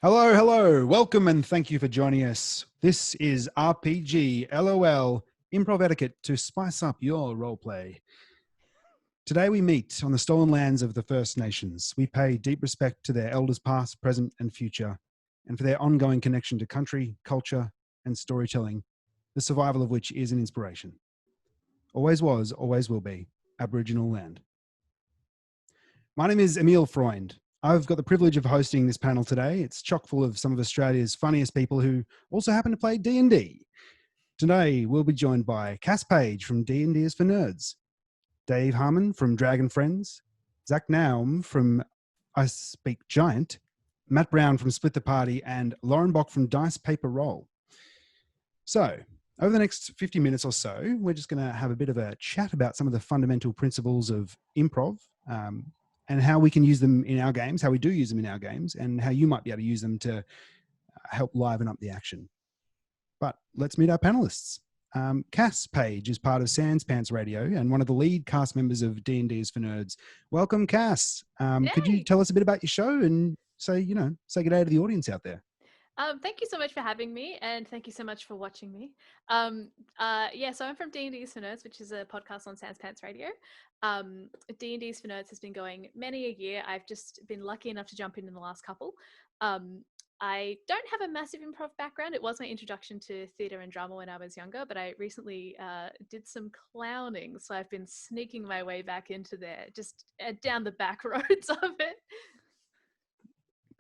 Hello, hello. Welcome and thank you for joining us. This is RPG LOL Improv Etiquette to spice up your roleplay. Today we meet on the stolen lands of the First Nations. We pay deep respect to their elders past, present and future, and for their ongoing connection to country, culture and storytelling, the survival of which is an inspiration. Always was, always will be, Aboriginal land. My name is Emil Freund. I've got the privilege of hosting this panel today. It's chock full of some of Australia's funniest people who also happen to play D&D. Today, we'll be joined by Paige from D&D is for Nerds, Dave Harmon from Dragon Friends, Zach Naoum from I Speak Giant, Matt Brown from Split the Party, and Lauren Bock from Dice Paper Roll. So, over the next 50 minutes or so, we're just going to have a bit of a chat about some of the fundamental principles of improv, and how we can use them in our games, how we do use them in our games, and how you might be able to use them to help liven up the action. But let's meet our panelists. Paige is part of Sans Pants Radio and one of the lead cast members of D&D is for Nerds. Welcome, Cass. Could you tell us a bit about your show and say good day to the audience out there? Thank you so much for having me, and thank you so much for watching me. So I'm from D&D is for Nerds, which is a podcast on Sans Pants Radio. D&D is for Nerds has been going many a year. I've just been lucky enough to jump in the last couple. I don't have a massive improv background. It was my introduction to theatre and drama when I was younger, but I recently did some clowning, so I've been sneaking my way back into there, just down the back roads of it.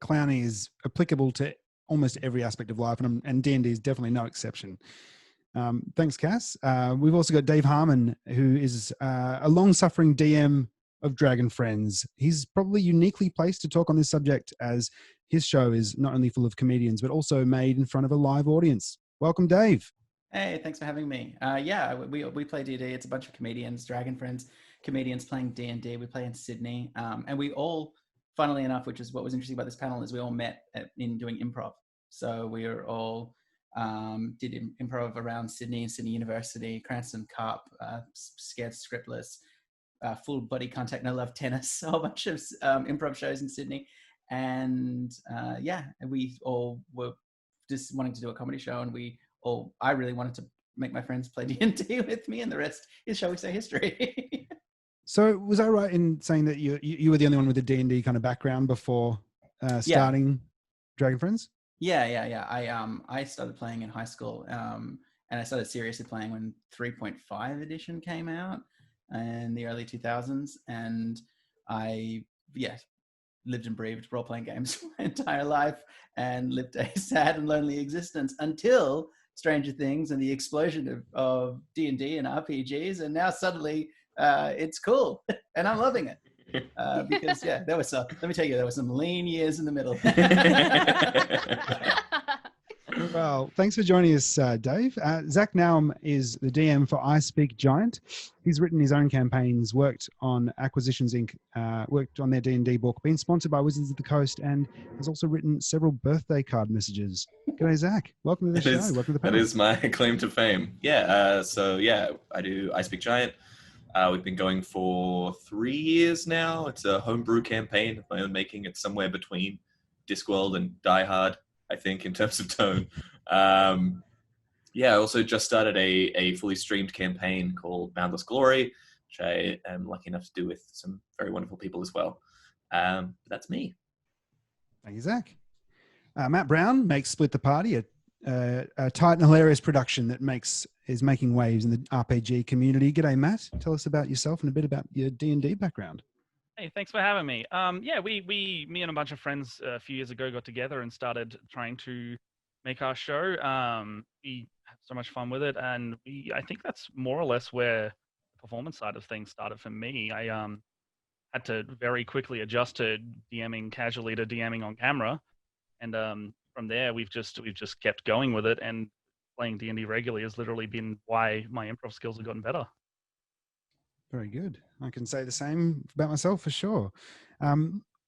Clowning is applicable to almost every aspect of life, and D&D is definitely no exception. Thanks, Cass. We've also got Dave Harmon, who is a long-suffering DM of Dragon Friends. He's probably uniquely placed to talk on this subject, as his show is not only full of comedians, but also made in front of a live audience. Welcome, Dave. Hey, thanks for having me. We play D&D. It's a bunch of comedians, Dragon Friends, comedians playing D&D. We play in Sydney, and we all, funnily enough, which is what was interesting about this panel, is we all met in doing improv. So we were all did improv around Sydney and Sydney University, Cranston Cup, Scared Scriptless, Full Body Contact, No Love Tennis, a whole bunch of improv shows in Sydney. And we all were just wanting to do a comedy show, and I really wanted to make my friends play D&D with me, and the rest is, shall we say, history. So was I right in saying that you were the only one with a D&D kind of background before starting Dragon Friends? Yeah. I started playing in high school, and I started seriously playing when 3.5 edition came out in the early 2000s, and I lived and breathed role-playing games my entire life, and lived a sad and lonely existence until Stranger Things and the explosion of D&D and RPGs, and now suddenly it's cool, and I'm loving it. Because let me tell you, there were some lean years in the middle. Well, thanks for joining us, Dave. Zach Naoum is the DM for I Speak Giant. He's written his own campaigns, worked on Acquisitions Inc., worked on their D&D book, been sponsored by Wizards of the Coast, and has also written several birthday card messages. G'day, Zach. Welcome to the show. Welcome to the panel. That is my claim to fame. I do I Speak Giant. We've been going for 3 years now. It's a homebrew campaign of my own making. It's somewhere between Discworld and Die Hard, I think, in terms of tone. I also just started a fully streamed campaign called Boundless Glory, which I am lucky enough to do with some very wonderful people as well. That's me. Thank you, Zach. Matt Brown makes Split the Party, a tight and hilarious production that is making waves in the RPG community. G'day, Matt. Tell us about yourself and a bit about your D&D background. Hey, thanks for having me. Me and a bunch of friends a few years ago got together and started trying to make our show. We had so much fun with it, and I think that's more or less where the performance side of things started for me. I had to very quickly adjust to DMing casually to DMing on camera, and from there we've just kept going with it, and playing D&D regularly has literally been why my improv skills have gotten better. Very good. I can say the same about myself for sure.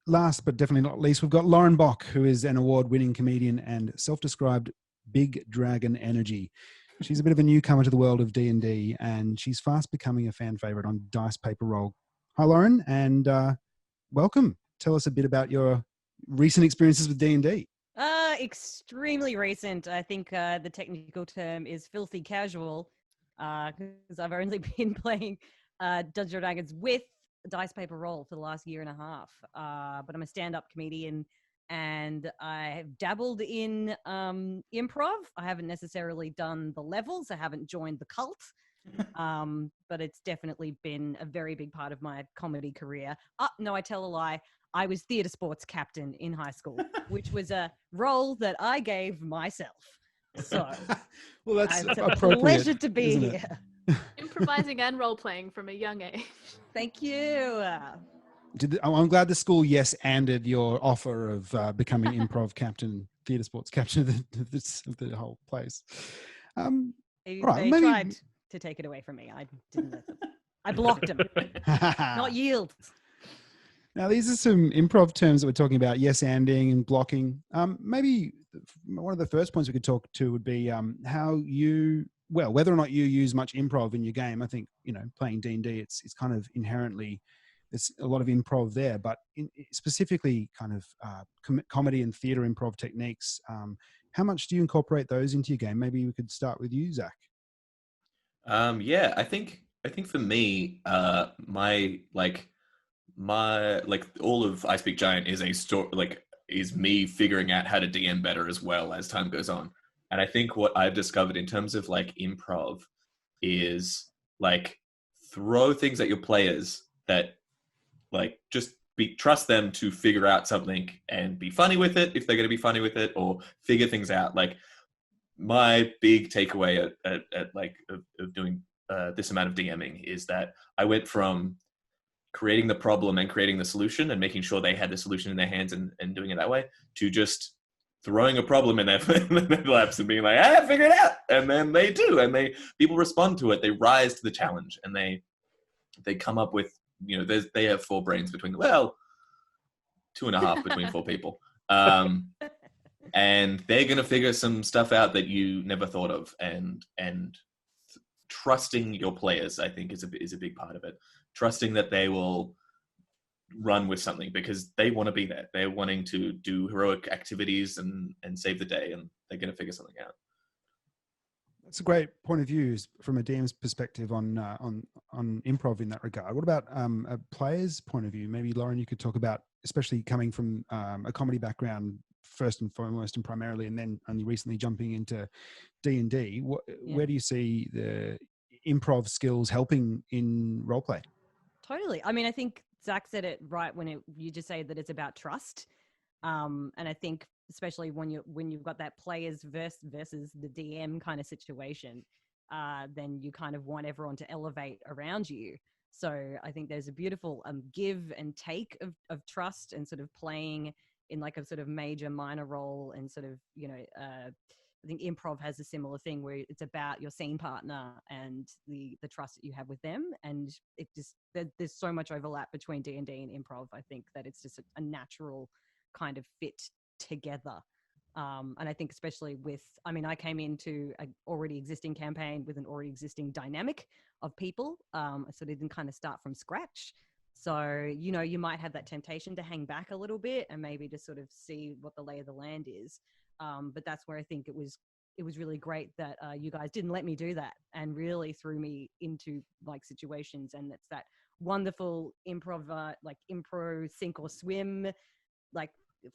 Last but definitely not least, we've got Lauren Bock, who is an award-winning comedian and self-described big dragon energy. She's a bit of a newcomer to the world of D&D, and she's fast becoming a fan favorite on Dice Paper Roll. Hi, Lauren, and welcome. Tell us a bit about your recent experiences with D&D. extremely recent. I think the technical term is filthy casual, because I've only been playing Dungeons and Dragons with dice paper roll for the last year and a half. But I'm a stand-up comedian, and I have dabbled in improv. I haven't necessarily done the levels. I haven't joined the cult. But it's definitely been a very big part of my comedy career. No, I tell a lie. I was theatre sports captain in high school, which was a role that I gave myself. So, well, that's it's a appropriate, pleasure to be isn't it? here. Improvising and role playing from a young age. Thank you. I'm glad the school yes-anded your offer of becoming improv captain, theatre sports captain of the whole place. They maybe... tried to take it away from me. I didn't let them. I blocked them. Not yield. Now, these are some improv terms that we're talking about, yes-anding and blocking. Maybe one of the first points we could talk to would be whether or not you use much improv in your game. I think, playing D&D, it's kind of inherently, there's a lot of improv there, but specifically kind of comedy and theatre improv techniques. How much do you incorporate those into your game? Maybe we could start with you, Zach. Yeah, I think for me, my all of I Speak Giant is a story, is me figuring out how to DM better as well as time goes on. And I think what I've discovered in terms of improv is throw things at your players that just trust them to figure out something and be funny with it if they're going to be funny with it, or figure things out. My big takeaway of doing this amount of DMing is that I went from creating the problem and creating the solution and making sure they had the solution in their hands and doing it that way, to just throwing a problem in their laps and being like, figure it out. And then they do, and people respond to it. They rise to the challenge, and they come up with, they have 4 brains between, 2.5 between 4 people. And they're going to figure some stuff out that you never thought of. And trusting your players, I think, is a big part of it. Trusting that they will run with something because they want to be there. They're wanting to do heroic activities and save the day, and they're going to figure something out. That's a great point of view from a DM's perspective on improv in that regard. What about a player's point of view? Maybe Lauren, you could talk about, especially coming from a comedy background first and foremost and primarily, and then only recently jumping into D&D. Where do you see the improv skills helping in roleplay? Totally. I mean, I think Zach said it right when you just say that it's about trust. And I think especially when you've got that players versus the DM kind of situation, then you kind of want everyone to elevate around you. So I think there's a beautiful give and take of trust, and sort of playing in a sort of major minor role, and sort of, I think improv has a similar thing where it's about your scene partner and the trust that you have with them. And it just, there's so much overlap between D&D and improv. I think that it's just a natural kind of fit together. And I think especially I came into an already existing campaign with an already existing dynamic of people. So they didn't kind of start from scratch. So, you might have that temptation to hang back a little bit and maybe just sort of see what the lay of the land is. But that's where I think it was really great that you guys didn't let me do that and really threw me into situations. And it's that wonderful improv, improv sink or swim,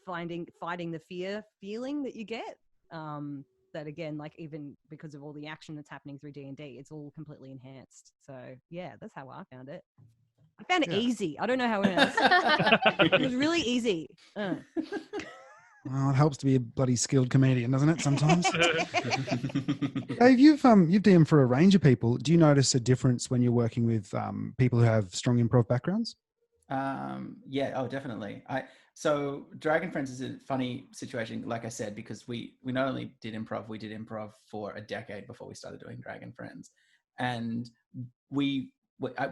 fighting the feeling that you get. That again, even because of all the action that's happening through D&D, it's all completely enhanced. So yeah, that's how I found it. I found it easy. I don't know how it is. It was really easy. Well, it helps to be a bloody skilled comedian, doesn't it, sometimes? Dave, you've DM'd for a range of people. Do you notice a difference when you're working with people who have strong improv backgrounds? Definitely. So Dragon Friends is a funny situation, like I said, because we not only did improv, we did improv for a decade before we started doing Dragon Friends. And we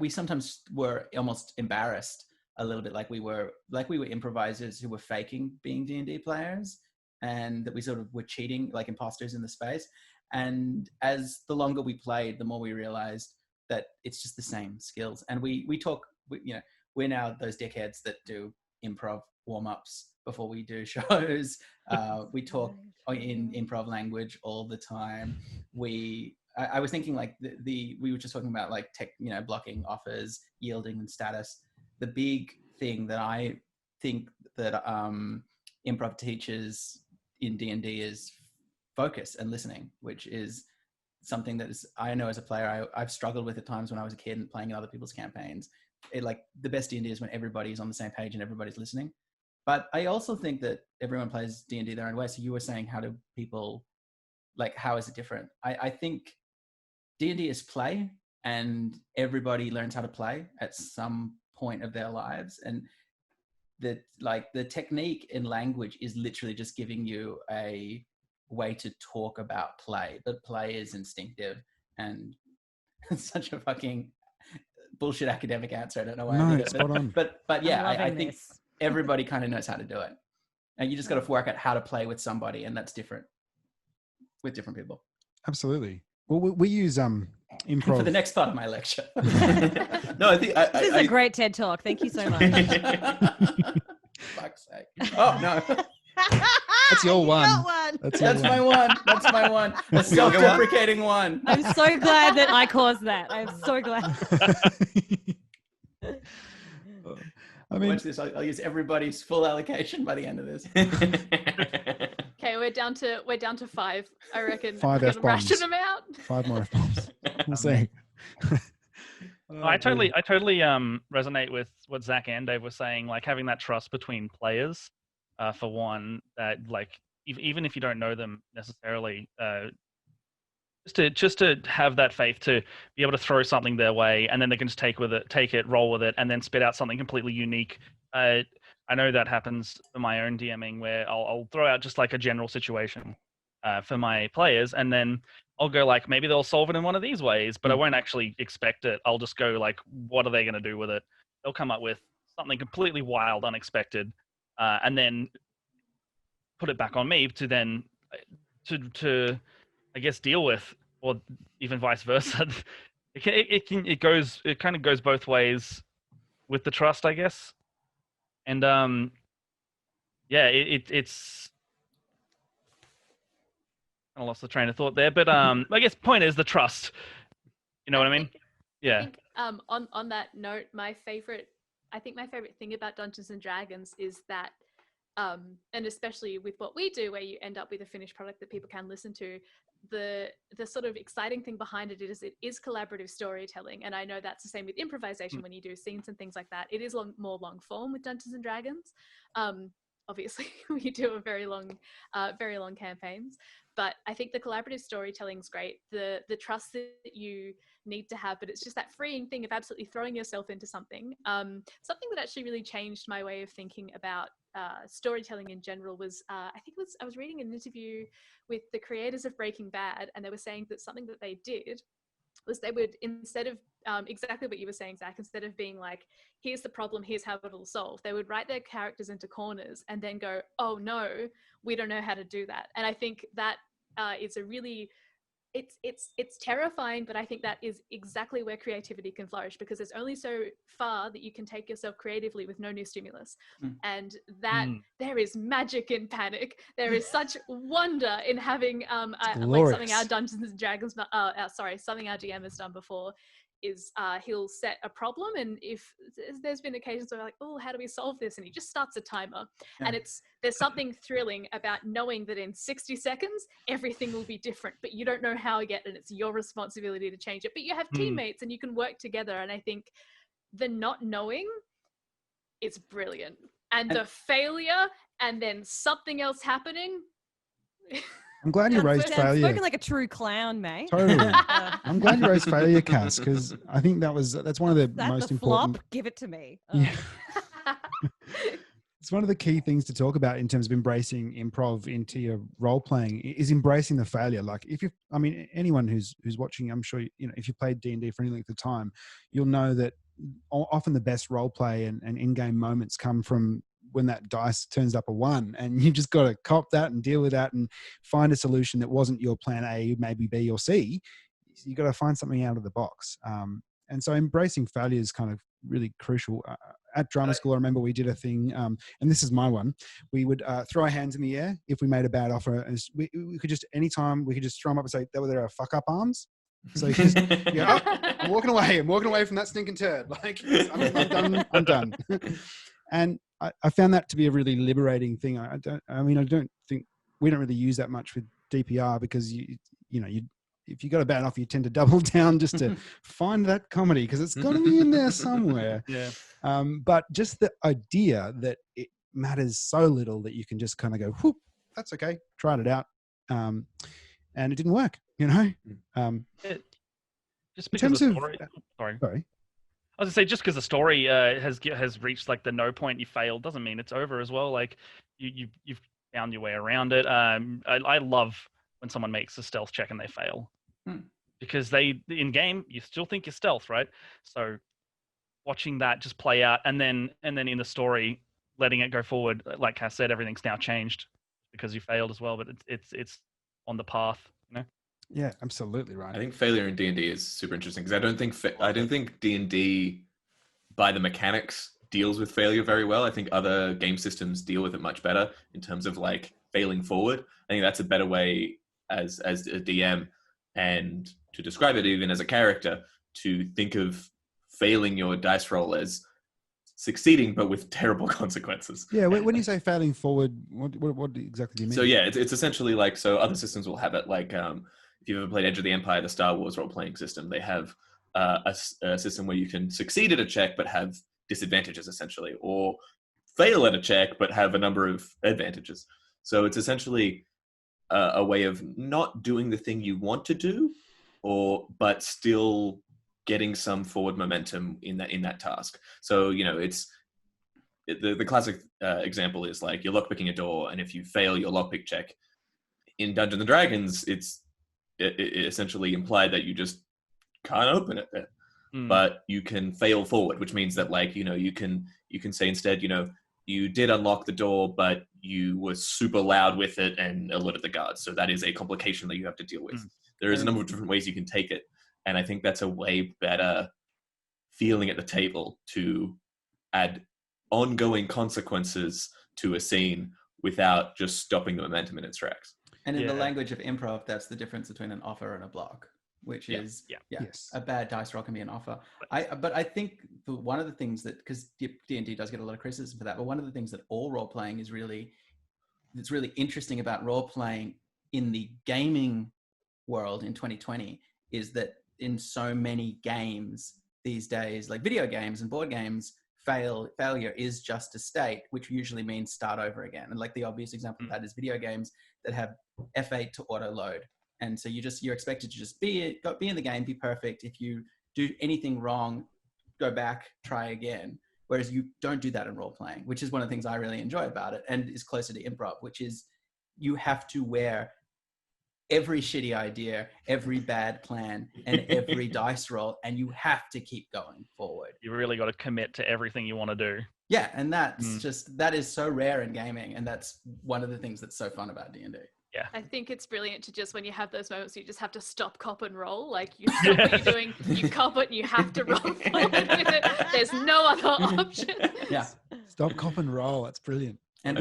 sometimes were almost embarrassed a little bit, like we were improvisers who were faking being D&D players, and that we sort of were cheating, like imposters in the space. And as the longer we played, the more we realized that it's just the same skills. And we talk, we're now those dickheads that do improv warm-ups before we do shows. We talk in improv language all the time. I was thinking like we were just talking about like tech, blocking, offers, yielding, and status. The big thing that I think that improv teaches in D&D is focus and listening, which is something that is, I know as a player, I've struggled with at times when I was a kid and playing in other people's campaigns. Like the best D&D is when everybody's on the same page and everybody's listening. But I also think that everyone plays D&D their own way. So you were saying, how do people, like, how is it different? I think D&D is play, and everybody learns how to play at some point of their lives. And the technique in language is literally just giving you a way to talk about play, but play is instinctive. And it's such a fucking bullshit academic answer. I don't know why I did it. Spot on. But yeah, I think everybody kind of knows how to do it. And you just got to work out how to play with somebody, and that's different with different people. Absolutely. Well, we use improv for the next part of my lecture. No, I think this is a great TED talk. Thank you so much. Fuck's sake. Oh no. That's your one. That's my one. That's my one. A self-deprecating one. I'm so glad that I caused that. I'm so glad. I mean, watch this. I'll use everybody's full allocation by the end of this. Okay, we're down to 5. I reckon 5 I'm gonna F-bombs. ration them out. 5 more F-bombs. We'll see. I totally resonate with what Zach and Dave were saying, like having that trust between players, for one, that like even if you don't know them necessarily, just to have that faith to be able to throw something their way, and then they can just take it, roll with it, and then spit out something completely unique. I know that happens for my own DMing, where I'll throw out just like a general situation for my players, and then I'll go like, maybe they'll solve it in one of these ways, but I won't actually expect it. I'll just go like, what are they going to do with it? They'll come up with something completely wild, unexpected, and then put it back on me to then to I guess deal with, or even vice versa. It kind of goes both ways with the trust, I guess. And yeah, it's I lost the train of thought there, but I guess point is the trust. You know what I mean? Yeah. I think, on that note, my favorite thing about Dungeons and Dragons is that, and especially with what we do, where you end up with a finished product that people can listen to, the sort of exciting thing behind it is collaborative storytelling. And I know that's the same with improvisation when you do scenes and things like that. It is more long form with Dungeons and Dragons. Obviously, we do a very long campaigns. But I think the collaborative storytelling is great. The trust that you need to have, but it's just that freeing thing of absolutely throwing yourself into something. Something that actually really changed my way of thinking about storytelling in general was, I was reading an interview with the creators of Breaking Bad, and they were saying that something that they did was they would, instead of exactly what you were saying, Zach, instead of being like, here's the problem, here's how it'll solve, they would write their characters into corners and then go, oh no, we don't know how to do that. And I think that is a really, it's terrifying, but I think that is exactly where creativity can flourish, because there's only so far that you can take yourself creatively with no new stimulus. And that there is magic in panic. There is such wonder in having like something our Dungeons and Dragons, something our DM has done before is he'll set a problem, and if there's been occasions where we're like, oh, how do we solve this, and he just starts a timer. And there's something thrilling about knowing that in 60 seconds everything will be different, but you don't know how yet, and it's your responsibility to change it. But you have teammates and you can work together, and I think the not knowing is brilliant, and the failure and then something else happening. I'm glad you raised failure. Spoken like a true clown, mate. Totally. I'm glad you raised failure, Cass, because I think that's one of the most important. Flop? Give it to me. Yeah. It's one of the key things to talk about in terms of embracing improv into your role playing is embracing the failure. Like anyone who's watching, I'm sure, if you played D&D for any length of time, you'll know that often the best role play and in-game moments come from when that dice turns up a 1, and you just got to cop that and deal with that and find a solution that wasn't your plan A, maybe B or C. You got to find something out of the box. And so embracing failure is kind of really crucial. at drama school, I remember we did a thing, and this is my one. We would throw our hands in the air if we made a bad offer. And we could just, anytime, we could just throw them up and say, there are fuck up arms. So you just, I'm walking away from that stinking turd. Like, I'm done. And I found that to be a really liberating thing. I don't think we don't really use that much with DPR because if you got a bad offer, you tend to double down just to find that comedy because it's got to be in there somewhere. Yeah. But just the idea that it matters so little that you can just kind of go, whoop, that's okay, tried it out, and it didn't work. Just because the story. Sorry. I was gonna say, just because the story has reached like the no point, you failed, doesn't mean it's over as well. Like you've found your way around it. I love when someone makes a stealth check and they fail, because in game you still think you're stealth, right? So watching that just play out, and then in the story letting it go forward, like Cass said, everything's now changed because you failed as well. But it's on the path, Yeah, absolutely right. I think failure in D&D is super interesting because I don't think D&D by the mechanics deals with failure very well. I think other game systems deal with it much better in terms of like failing forward. I think that's a better way as a DM, and to describe it even as a character, to think of failing your dice roll as succeeding but with terrible consequences. Yeah, when you say failing forward, what exactly do you mean? So yeah, it's essentially like, so other systems will have it like, if you've ever played Edge of the Empire, the Star Wars role-playing system, they have a system where you can succeed at a check but have disadvantages essentially, or fail at a check but have a number of advantages. So it's essentially a way of not doing the thing you want to do, but still getting some forward momentum in that task. So it's the classic example is like you're lockpicking a door, and if you fail your lockpick check in Dungeons and Dragons, it essentially implied that you just can't open it then. But you can fail forward, which means that like you can say instead you did unlock the door, but you were super loud with it and alerted the guards. So that is a complication that you have to deal with. There is a number of different ways you can take it. And I think that's a way better feeling at the table to add ongoing consequences to a scene without just stopping the momentum in its tracks. And in the language of improv, that's the difference between an offer and a block, which is Yes. a bad dice roll can be an offer. But I think one of the things that, because D&D does get a lot of criticism for that, but one of the things that all role playing that's really interesting about role playing in the gaming world in 2020 is that in so many games these days, like video games and board games, failure is just a state, which usually means start over again. And like the obvious example of that is video games that have F8 to auto load. And so you're expected to just be in the game, be perfect. If you do anything wrong, go back, try again. Whereas you don't do that in role playing, which is one of the things I really enjoy about it and is closer to improv, which is you have to wear every shitty idea, every bad plan, and every dice roll, and you have to keep going forward. You really got to commit to everything you want to do. Yeah, and that's that is so rare in gaming, and that's one of the things that's so fun about D&D. Yeah, I think it's brilliant to just, when you have those moments, you just have to stop, cop, and roll. Like you stop what you're doing, you cop it, and you have to roll forward with it. There's no other option. Yeah, stop, cop, and roll. That's brilliant. And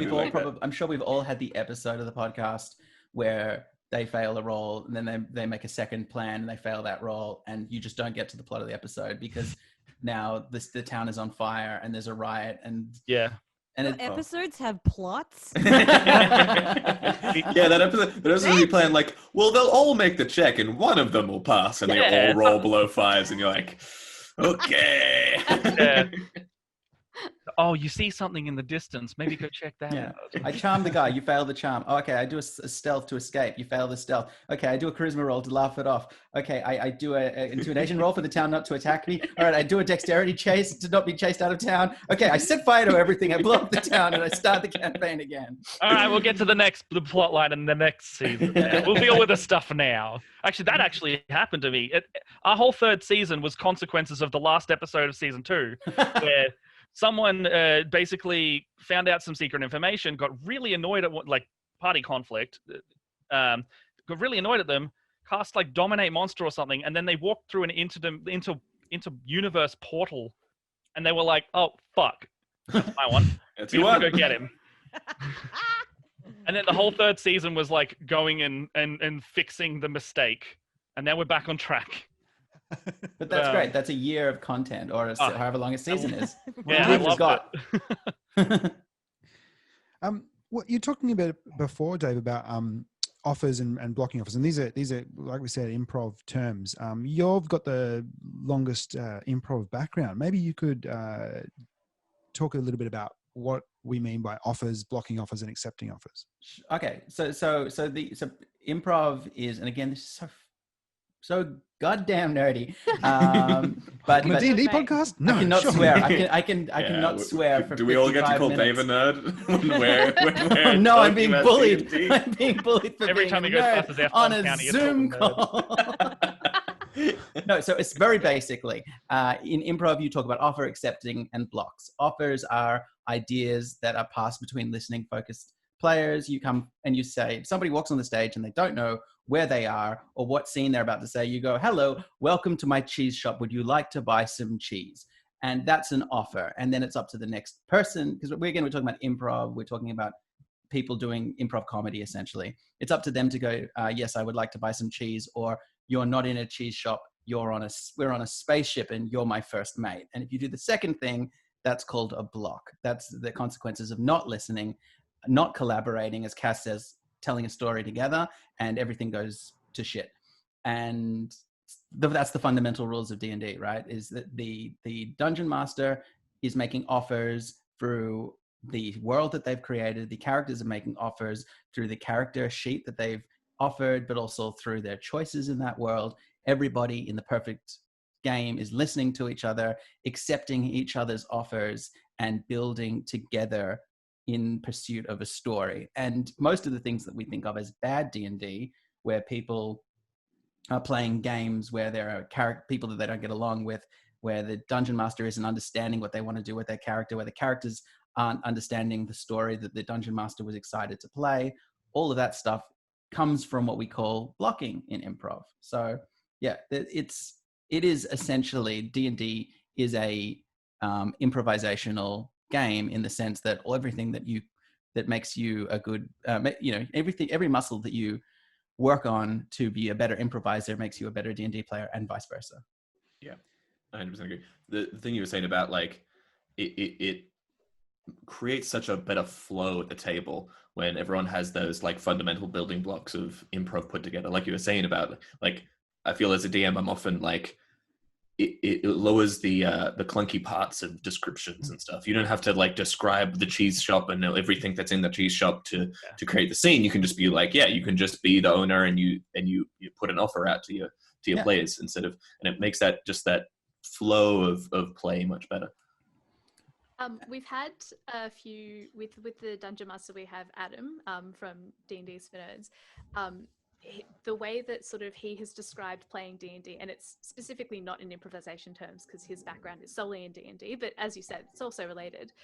I'm sure we've all had the episode of the podcast where they fail a roll, and then they make a second plan and they fail that roll, and you just don't get to the plot of the episode because now the town is on fire and there's a riot, and episodes have plots. Yeah, that episode you plan like, well, they'll all make the check and one of them will pass, and they all roll below fives, and you're like, okay. Yeah. Oh, you see something in the distance. Maybe go check that out. I charm the guy. You fail the charm. Oh, okay, I do a stealth to escape. You fail the stealth. Okay, I do a charisma roll to laugh it off. Okay, I do an intimidation roll for the town not to attack me. All right, I do a dexterity chase to not be chased out of town. Okay, I set fire to everything. I blow up the town and I start the campaign again. All right, we'll get to the plot line in the next season. We'll deal with the stuff now. Actually, that actually happened to me. Our whole third season was consequences of the last episode of season 2, where someone basically found out some secret information, got really annoyed at party conflict, got really annoyed at them, cast like Dominate Monster or something, and then they walked through an into universe portal and they were like, "Oh fuck, that's my one. That's We you have to won. go get him." And then the whole third season was like going in and fixing the mistake, and now we're back on track. But that's great. That's a year of content, or however long a season is. Yeah, I We've loved got. it. What you're talking about before, Dave, about offers and blocking offers, and these are like we said, improv terms. You've got the longest improv background. Maybe you could talk a little bit about what we mean by offers, blocking offers, and accepting offers. Okay, so improv is, and again, this is so goddamn nerdy. But On a D&D podcast? No, I cannot sure. swear. I cannot swear. For Do we all get to 55 call minutes. Dave a nerd? when we're No, I'm talking being about bullied. D&D? I'm being bullied for Every being time a he goes nerd past his F1 on a county, it's Zoom called call. No, so it's very basically in improv, you talk about offer, accepting, and blocks. Offers are ideas that are passed between listening focused players. You come and you say, if somebody walks on the stage and they don't know where they are or what scene they're about to say, you go, "Hello, welcome to my cheese shop. Would you like to buy some cheese?" And that's an offer. And then it's up to the next person, because we're talking about improv. We're talking about people doing improv comedy, essentially. It's up to them to go, "Yes, I would like to buy some cheese," or "You're not in a cheese shop. We're on a spaceship and you're my first mate." And if you do the second thing, that's called a block. That's the consequences of not listening, not collaborating, as Cass says, telling a story together, and everything goes to shit. And that's the fundamental rules of D&D, right? Is that the dungeon master is making offers through the world that they've created. The characters are making offers through the character sheet that they've offered, but also through their choices in that world. Everybody in the perfect game is listening to each other, accepting each other's offers, and building together in pursuit of a story. And most of the things that we think of as bad D&D, where people are playing games where there are people that they don't get along with, where the dungeon master isn't understanding what they want to do with their character, where the characters aren't understanding the story that the dungeon master was excited to play, all of that stuff comes from what we call blocking in improv. So yeah, it is essentially, D&D is a improvisational game in the sense that everything that makes you a good, every muscle that you work on to be a better improviser makes you a better D&D player, and vice versa. Yeah, 100% agree. The thing you were saying about like it creates such a better flow at the table when everyone has those like fundamental building blocks of improv put together. Like you were saying about, like, I feel as a DM, I'm often like, it lowers the clunky parts of descriptions and stuff. You don't have to like describe the cheese shop and know everything that's in the cheese shop to create the scene. You can just be like, you can just be the owner and you put an offer out to your players and it makes that flow of play much better. We've had a few with the Dungeon Master. We have Adam from D&D's for Nerds. The way that sort of he has described playing D&D, and it's specifically not in improvisation terms because his background is solely in D&D, but as you said, it's also related.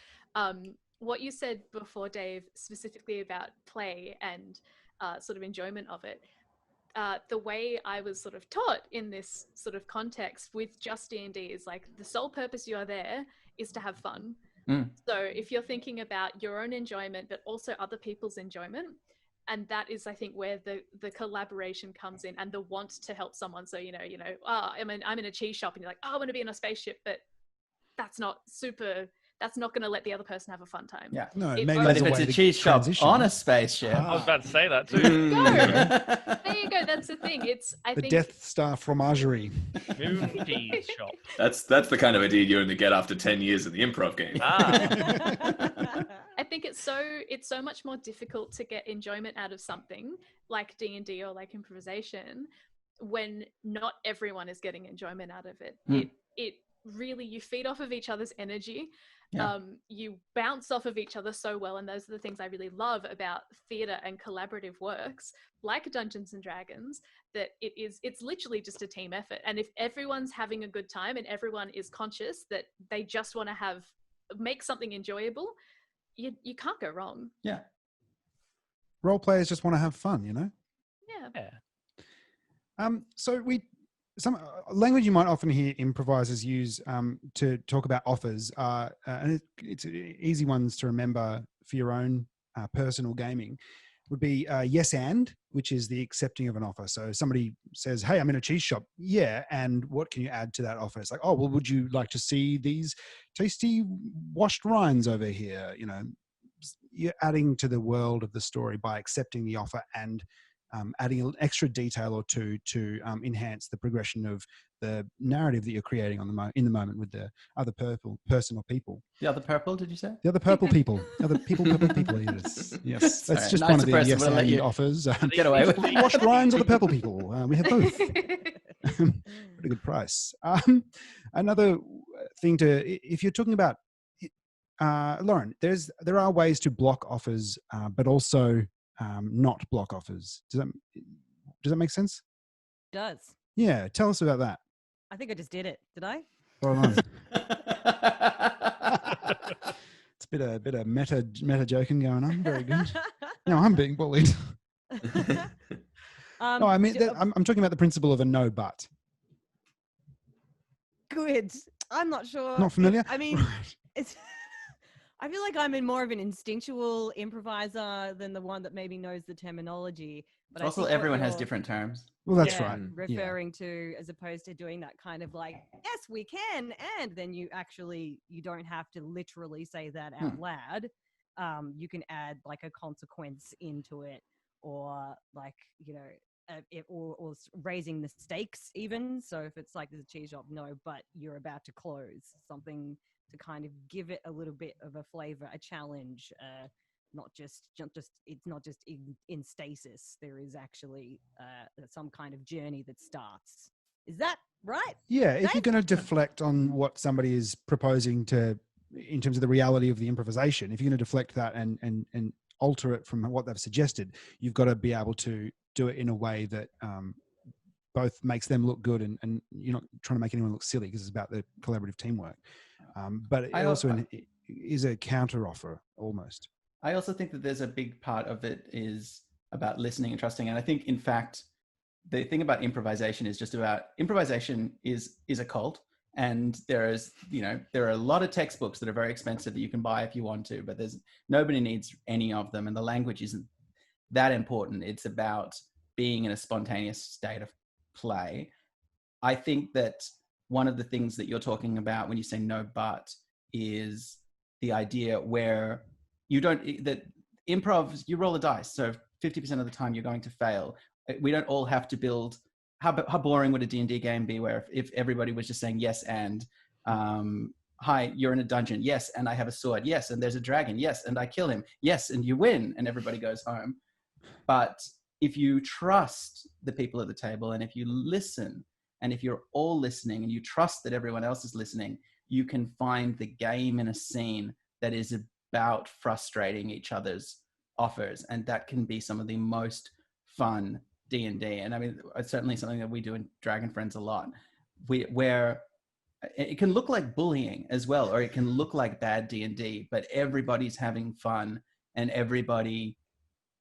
What you said before, Dave, specifically about play and sort of enjoyment of it, the way I was sort of taught in this sort of context with just D&D is like the sole purpose you are there is to have fun. So if you're thinking about your own enjoyment, but also other people's enjoyment, and that is, I think, where the collaboration comes in and the want to help someone. So, I'm in a cheese shop and you're like, I want to be in a spaceship, but that's not going to let the other person have a fun time. Yeah. No, but if it's a cheese shop on a spaceship. I was about to say that too. There you go. That's the thing. I think Death Star fromagerie. Moon cheese shop. That's the kind of idea you only get after 10 years in the improv game. I think it's so much more difficult to get enjoyment out of something like D&D or like improvisation when not everyone is getting enjoyment out of it. It really, you feed off of each other's energy. You bounce off of each other so well, and those are the things I really love about theater and collaborative works like Dungeons and Dragons, that it's literally just a team effort. And if everyone's having a good time and everyone is conscious that they just want to make something enjoyable, you can't go wrong. Yeah. Role players just want to have fun, Yeah. So some language you might often hear improvisers use to talk about offers, and it's easy ones to remember for your own personal gaming, would be yes and, which is the accepting of an offer. So somebody says, hey, I'm in a cheese shop. Yeah, and what can you add to that offer? It's like, oh, well, would you like to see these tasty washed rinds over here? You know, you're adding to the world of the story by accepting the offer and adding an extra detail or two to enhance the progression of the narrative that you're creating on in the moment with the other person or people. The other purple, did you say? The other purple people. Other purple people. Yes. Yes. That's Sorry, just nice one of the person, yes we'll let and you offers. Get away with it. Washed rinds or the purple people. We have both. Pretty good price. Another thing if you're talking about, Lauren, there are ways to block offers, but also not block offers. Does that make sense? It does. Yeah. Tell us about that. I think I just did it. Did I? Right on. It's a bit of meta joking going on. Very good. No, I'm being bullied. No, I mean I'm talking about the principle of a no but. Good. I'm not sure. Not familiar? I mean, Right. it's. I feel like I'm more of an instinctual improviser than the one that maybe knows the terminology. But Also, I think what everyone has you're- different terms. Well, that's yeah, right. referring to, as opposed to doing that kind of like, yes, we can, and then you don't have to literally say that out loud. You can add like a consequence into it, or like, you know, or raising the stakes even. So if it's like there's a cheese shop, no, but you're about to close, something to kind of give it a little bit of a flavor, a challenge. Not just it's not just in stasis. There is actually some kind of journey that starts. Is that right? Yeah, if you're going to deflect on what somebody is proposing in terms of the reality of the improvisation, if you're going to deflect that and alter it from what they've suggested, you've got to be able to do it in a way that both makes them look good and you're not trying to make anyone look silly, because it's about the collaborative teamwork. But it also is a counter offer almost. I also think that there's a big part of it is about listening and trusting. And I think, in fact, the thing about improvisation is just about improvisation is a cult. And there are a lot of textbooks that are very expensive that you can buy if you want to, but nobody needs any of them. And the language isn't that important. It's about being in a spontaneous state of play. I think that one of the things that you're talking about when you say no but is the idea where that improv, you roll a dice. So 50% of the time you're going to fail. We don't all have to build. How boring would a D&D game be where if everybody was just saying yes and, hi, you're in a dungeon. Yes, and I have a sword. Yes, and there's a dragon. Yes, and I kill him. Yes, and you win, and everybody goes home. But if you trust the people at the table, and if you listen, and if you're all listening, and you trust that everyone else is listening, you can find the game in a scene that is about frustrating each other's offers, and that can be some of the most fun D&D. And I mean, it's certainly something that we do in Dragon Friends a lot, where it can look like bullying as well, or it can look like bad D&D, but everybody's having fun, and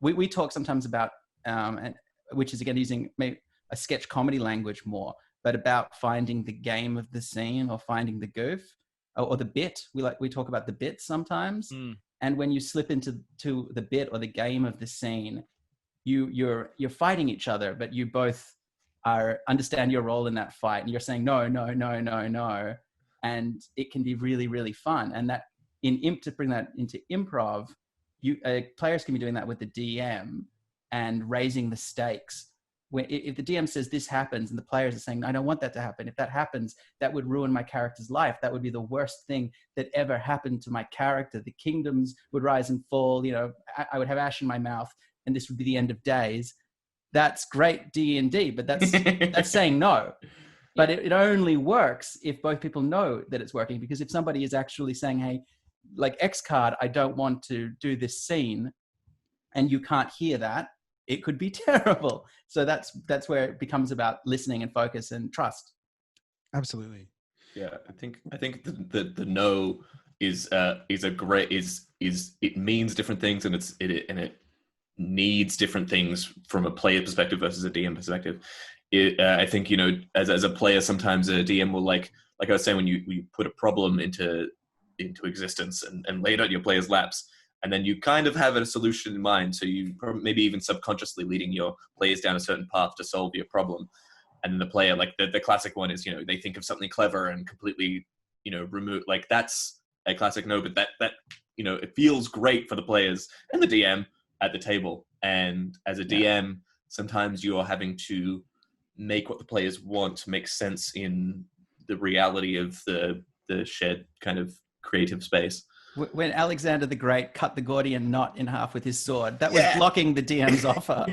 we talk sometimes about, which is again using maybe a sketch comedy language more, but about finding the game of the scene, or finding the goof, or the bit. We talk about the bit sometimes. And when you slip into the bit or the game of the scene, you're fighting each other, but you both understand your role in that fight, and you're saying no, no, no, no, no, and it can be really, really fun. And that to bring that into improv, players can be doing that with the DM and raising the stakes. If the DM says this happens and the players are saying, I don't want that to happen. If that happens, that would ruin my character's life. That would be the worst thing that ever happened to my character. The kingdoms would rise and fall. You know, I would have ash in my mouth, and this would be the end of days. That's great D&D, but that's saying no. But it only works if both people know that it's working. Because if somebody is actually saying, hey, like X card, I don't want to do this scene, and you can't hear that, it could be terrible. So that's where it becomes about listening and focus and trust. Absolutely. Yeah, I think the no is a great it means different things, and it needs different things from a player perspective versus a DM perspective. I think, as a player, sometimes a DM will like I was saying, when you put a problem into existence and lay it on your player's laps, and then you kind of have a solution in mind. So you maybe even subconsciously leading your players down a certain path to solve your problem. And then the player, like the classic one is, they think of something clever and completely, remove, like that's a classic no, but that it feels great for the players and the DM at the table. And as a DM, sometimes you're having to make what the players want make sense in the reality of the shared kind of creative space. When Alexander the Great cut the Gordian knot in half with his sword, that was blocking the DM's offer.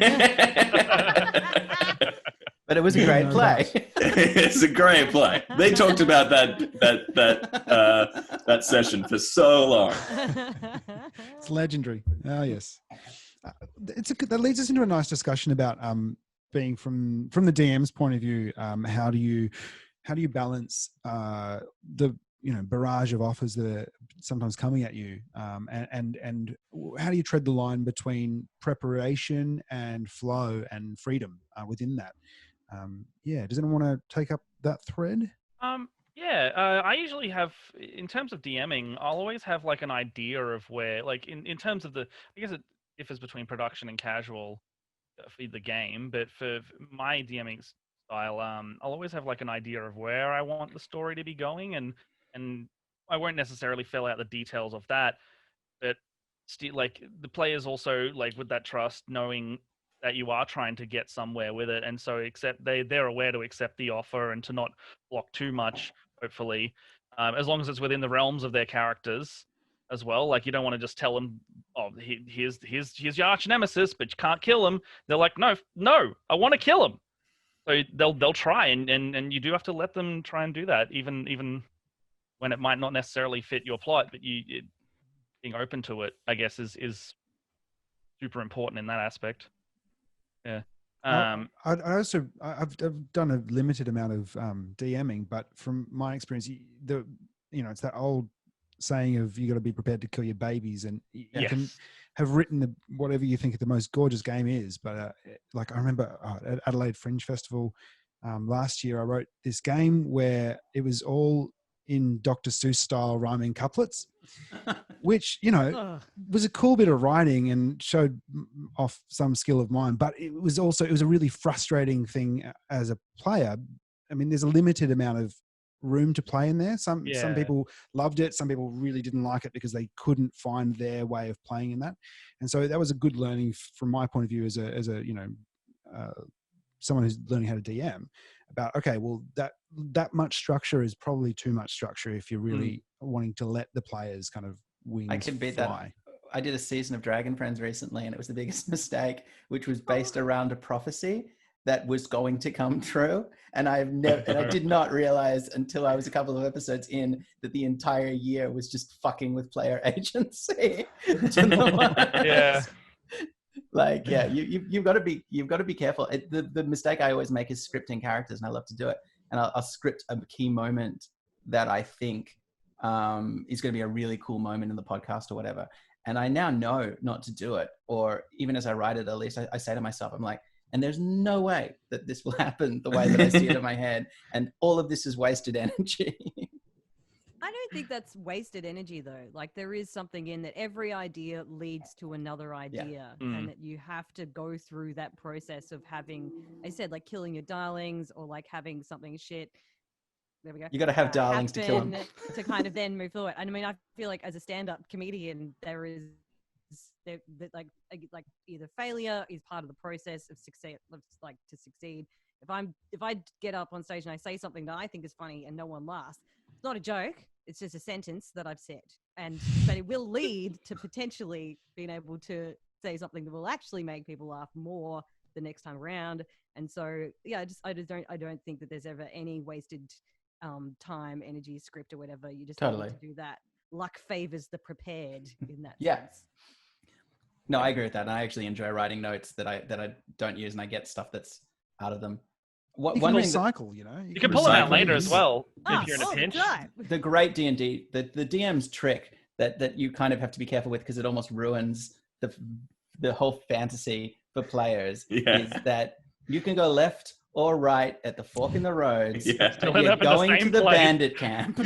But it was a great play. It's a great play. They talked about that session for so long. It's legendary. Oh yes, that leads us into a nice discussion about being from the DM's point of view. How do you balance the barrage of offers that are sometimes coming at you, and how do you tread the line between preparation and flow and freedom within that? Does anyone want to take up that thread? I usually have, in terms of DMing, I'll always have like an idea of where, like in terms of I guess it differs between production and casual for the game, but for my DMing style, I'll always have like an idea of where I want the story to be going, and I won't necessarily fill out the details of that, but still, like the players also, like with that trust, knowing that you are trying to get somewhere with it, and so they're aware to accept the offer and to not block too much, hopefully, as long as it's within the realms of their characters as well. Like you don't want to just tell them, oh, here's your arch nemesis, but you can't kill him. They're like, no, I want to kill him. So they'll try, and you do have to let them try and do that, even when it might not necessarily fit your plot, but being open to it, I guess, is super important in that aspect. Yeah. I've done a limited amount of DMing, but from my experience, it's that old saying of you got to be prepared to kill your babies, and you can have written whatever you think the most gorgeous game is. But like I remember at Adelaide Fringe Festival last year, I wrote this game where it was all in Dr. Seuss style rhyming couplets, which, was a cool bit of writing and showed off some skill of mine, but it was a really frustrating thing as a player. I mean, there's a limited amount of room to play in there. Some people loved it. Some people really didn't like it because they couldn't find their way of playing in that. And so that was a good learning from my point of view as a someone who's learning how to DM about, okay, well, that much structure is probably too much structure if you're really wanting to let the players kind of wings I can beat fly. that. I did a season of Dragon Friends recently, and it was the biggest mistake, which was based around a prophecy that was going to come true. And I did not realize until I was a couple of episodes in that the entire year was just fucking with player agency. Like, you've got to be careful. The mistake I always make is scripting characters, and I love to do it. And I'll script a key moment that I think is going to be a really cool moment in the podcast or whatever. And I now know not to do it. Or even as I write it, at least I say to myself, I'm like, and there's no way that this will happen the way that I see it in my head. And all of this is wasted energy. I don't think that's wasted energy, though. Like, there is something in that every idea leads to another idea, and that you have to go through that process of having, I said, like killing your darlings, or like having something shit. There we go. You got to have darlings to kill them to kind of then move forward. And I mean, I feel like as a stand-up comedian, there like either failure is part of the process of success, like to succeed. If I get up on stage and I say something that I think is funny and no one laughs, it's not a joke. It's just a sentence that I've said, but it will lead to potentially being able to say something that will actually make people laugh more the next time around. And so, I don't think that there's ever any wasted time, energy, script, or whatever. You just need to do that. Luck favors the prepared in that sense. No, I agree with that. And I actually enjoy writing notes that I don't use, and I get stuff that's out of them. You can recycle, you can pull them out later as well if you're in a pinch. The great D&D, the DM's trick that you kind of have to be careful with, because it almost ruins the whole fantasy for players, is that you can go left or right at the fork in the roads. Yeah. Still You're end up in the going to same the place. bandit camp.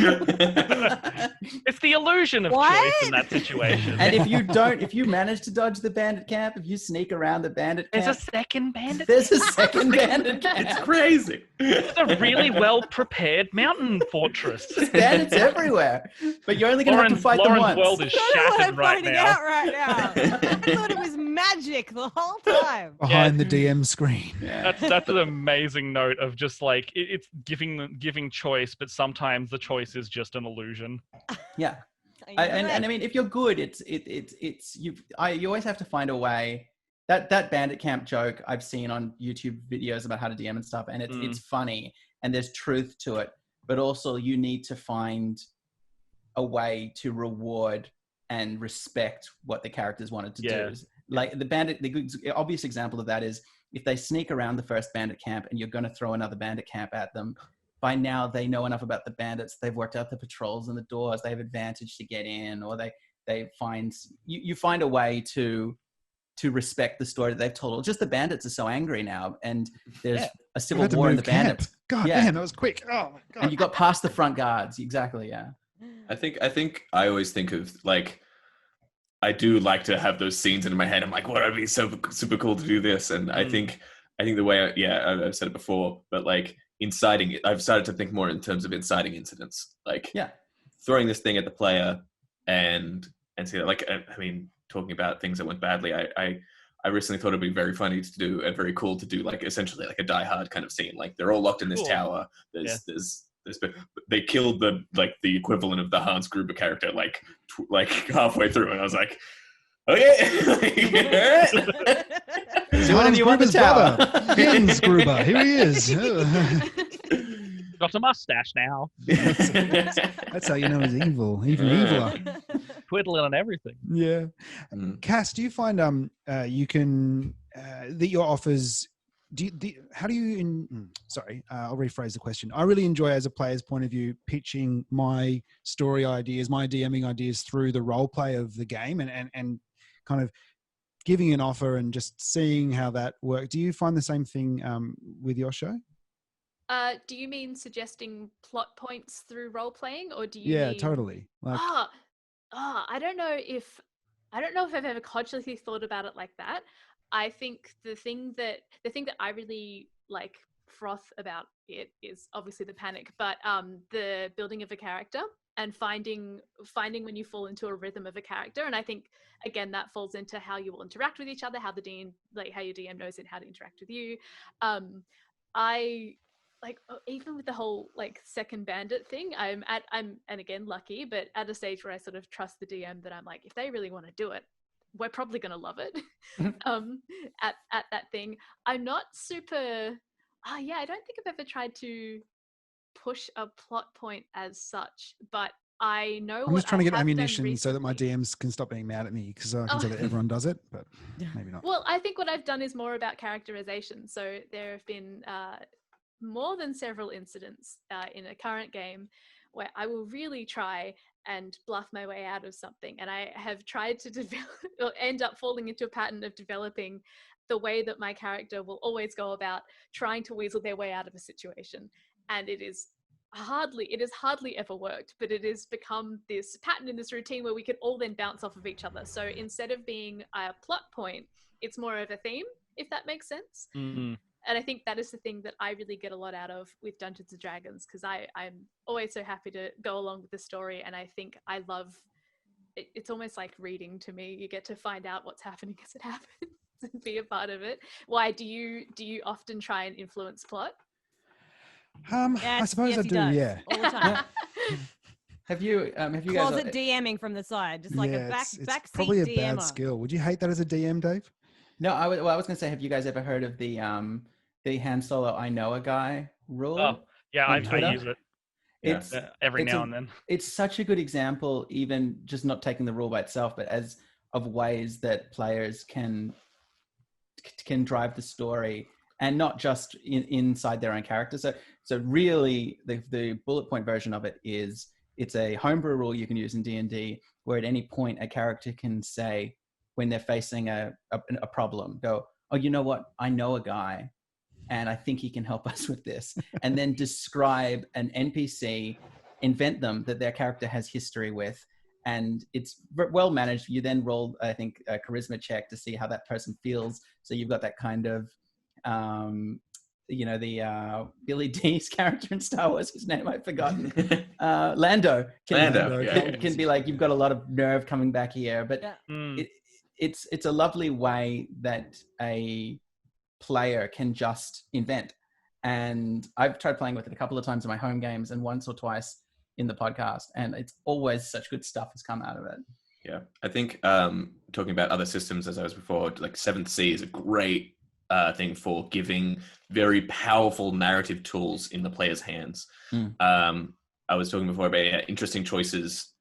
It's the illusion of What? choice in that situation. And if you manage to dodge the bandit camp, if you sneak around the bandit There's a camp, second bandit. there's a second bandit camp. It's crazy. It's a really well prepared mountain fortress. There's bandits everywhere, but you're only going to have to fight them Lauren's once. world is I don't know what shattered I'm right finding now. out right now. I thought it was magic the whole time. Behind the DM screen. Yeah. That's an amazing note of just like it's giving choice, but sometimes the choice is just an illusion. Yeah. And I mean, if you're good, you always have to find a way. That bandit camp joke I've seen on YouTube videos about how to DM and stuff, and it's funny and there's truth to it, but also you need to find a way to reward and respect what the characters wanted to do. Like the obvious example of that is if they sneak around the first bandit camp and you're going to throw another bandit camp at them. By now they know enough about the bandits. They've worked out the patrols and the doors. They have advantage to get in, or they find you find a way to respect the story that they've told. Just the bandits are so angry now, and there's a civil war in the bandits. God damn, that was quick. Oh my God. And you got past the front guards. Exactly. Yeah. I think I always think of like, I do like to have those scenes in my head. I'm like, what would be so super cool to do this? And I think the way I've said it before, but like inciting it, I've started to think more in terms of inciting incidents, like throwing this thing at the player and see that, like, I mean, talking about things that went badly, I recently thought it'd be very funny to do and very cool to do, like essentially like a Die Hard kind of scene. Like they're all locked in this tower. There's they killed the equivalent of the Hans Gruber character like halfway through, and I was like, okay. So when you want the tower? Hans Gruber, here he is. Got a mustache now. That's how you know he's evil, even eviler. Twiddling and everything. Yeah. Cass, do you find you can that your offers? I'll rephrase the question. I really enjoy, as a player's point of view, pitching my story ideas, my DMing ideas through the role play of the game, and kind of giving an offer and just seeing how that works. Do you find the same thing with your show? Do you mean suggesting plot points through role playing, or do you? Yeah, mean... totally. Like, I don't know if I've ever consciously thought about it like that. I think the thing that I really like froth about it is obviously the panic, but the building of a character and finding when you fall into a rhythm of a character. And I think again that falls into how you will interact with each other, how how your DM knows how to interact with you. I like, even with the whole like second bandit thing, I'm and again lucky, but at a stage where I sort of trust the DM that I'm like, if they really want to do it, we're probably going to love it. At that thing, I'm not super. I don't think I've ever tried to push a plot point as such, but I know. I'm just trying to get ammunition recently, so that my DMs can stop being mad at me, because I can say that everyone does it, but maybe not. Well, I think what I've done is more about characterization. So there have been more than several incidents in a current game where I will really try and bluff my way out of something. And I have tried to develop, or end up falling into a pattern of developing the way that my character will always go about trying to weasel their way out of a situation. And it has hardly ever worked, but it has become this pattern in this routine where we could all then bounce off of each other. So instead of being a plot point, it's more of a theme, if that makes sense. Mm-hmm. And I think that is the thing that I really get a lot out of with Dungeons & Dragons, because I'm always so happy to go along with the story. And I think I love it. It's almost like reading to me. You get to find out what's happening as it happens and be a part of it. Why do you often try and influence plot? I suppose I do, yeah. All the time. Have you guys closet DMing from the side, just like a back probably a DMer. bad skill. Would you hate that as a DM, Dave? No, I was going to say, have you guys ever heard of the Han Solo I know a guy rule? Oh, yeah, I use it. It's every now and then. It's such a good example, even just not taking the rule by itself, but as of ways that players can drive the story, and not just inside their own character. So really, the bullet point version of it is, it's a homebrew rule you can use in D&D, where at any point a character can say, when they're facing a problem, go, oh, you know what? I know a guy and I think he can help us with this. And then describe an NPC, invent them that their character has history with. And it's well managed. You then roll, I think, a charisma check to see how that person feels. So you've got that kind of, the Billy D's character in Star Wars, whose name I've forgotten. Lando can be like, you've got a lot of nerve coming back here. But it's a lovely way that a player can just invent. And I've tried playing with it a couple of times in my home games and once or twice in the podcast, and it's always such good stuff has come out of it. Yeah, I think talking about other systems, as I was before, like Seventh Sea is a great thing for giving very powerful narrative tools in the player's hands. I was talking before about interesting choices.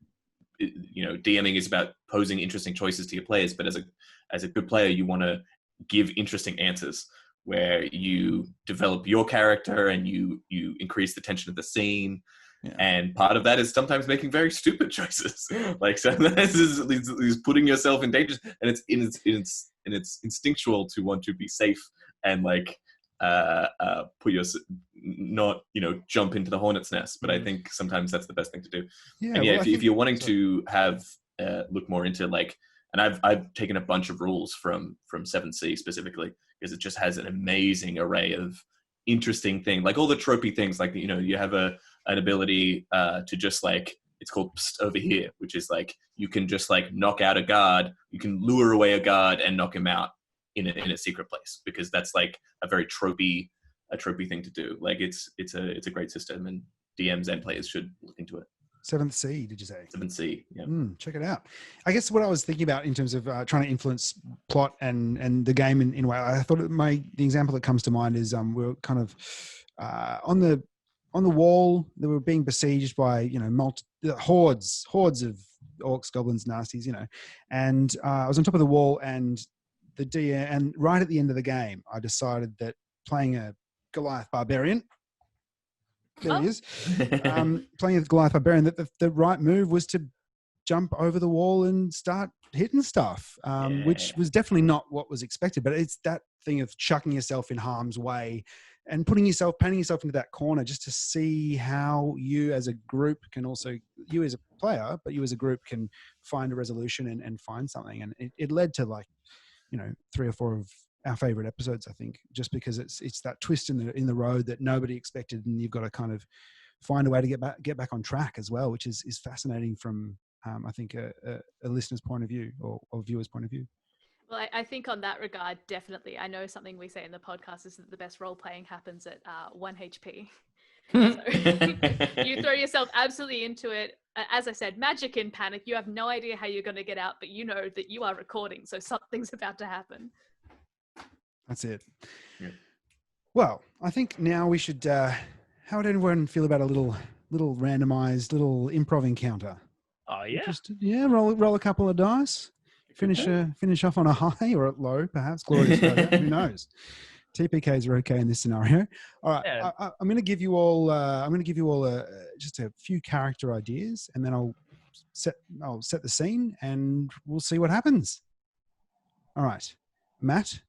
DMing is about posing interesting choices to your players, but as a good player, you want to give interesting answers where you develop your character and you increase the tension of the scene. Yeah. And part of that is sometimes making very stupid choices. Like sometimes is putting yourself in danger, and it's instinctual to want to be safe and like put your not jump into the hornet's nest. But I think sometimes that's the best thing to do. Yeah, and if you're wanting to have look more into like, and I've taken a bunch of rules from 7C specifically because it just has an amazing array of interesting things, like all the tropey things, like you have an ability to just like, it's called Psst over here, which is like you can just like knock out a guard, you can lure away a guard and knock him out in a secret place, because that's like a very tropey thing to do. Like it's a great system, and DMs and players should look into it. 7th C, did you say? 7th C, yeah. Check it out. I guess what I was thinking about in terms of trying to influence plot and the game in a way, I thought the example that comes to mind is we're kind of on the wall. They were being besieged by hordes of orcs, goblins, nasties, and I was on top of the wall, and and right at the end of the game, I decided that playing a Goliath barbarian. There he is. Playing with Goliath Barbarian, that the right move was to jump over the wall and start hitting stuff, which was definitely not what was expected. But it's that thing of chucking yourself in harm's way and painting yourself into that corner, just to see how you as a group can also, you as a player, but you as a group can find a resolution and find something. And it led to 3 or 4 of our favorite episodes, I think, just because it's that twist in the road that nobody expected, and you've got to kind of find a way to get back on track as well, which is fascinating from I think a listener's point of view or viewer's point of view. Well, I think on that regard, definitely. I know something we say in the podcast is that the best role playing happens at 1 HP. So you throw yourself absolutely into it. As I said, magic in panic. You have no idea how you're going to get out, but you know that you are recording, so something's about to happen. That's it. Yeah. Well, I think now we should. How would everyone feel about a little randomized little improv encounter? Oh yeah. Interested? Yeah. Roll a couple of dice. Finish off on a high or a low, perhaps. Glorious. Who knows? TPKs are okay in this scenario. All right. Yeah. I'm going to give you all. Just a few character ideas, and then I'll set the scene, and we'll see what happens. All right, Matt.